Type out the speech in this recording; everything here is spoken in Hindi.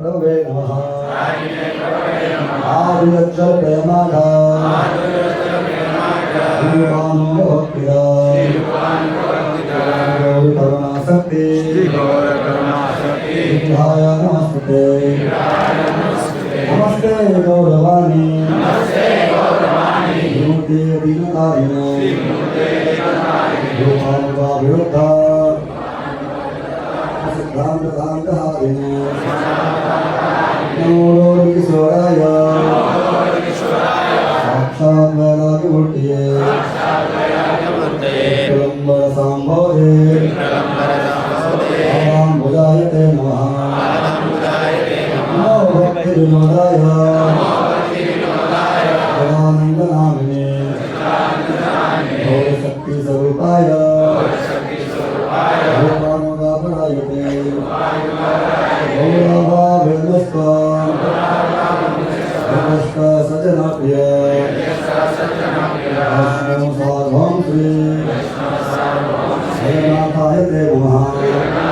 प्रभवे नमः आदिलक्षण प्रेमाधा श्रीमानो भक्तिदा गौरी करुणाशक्ति विग्रहाय नमस्ते नमस्ते गौरवाणी विमुक्ति दीनकारिणे योगानुगाभिरुद्धा सिद्धान्तकान्तहारिणे नमो किशोराय साक्षात् वैराग्यमूर्तये विक्रम्बर सांभोधे आवाम्बुजायते नमः नमो भक्तिविनोदाय सदानन्दनामिने शक्तिस्वरूपाय रूपानुगापरायते सजनाप्रिय विष्णु सार्वं श्री जगन्नाथाय ते नमः।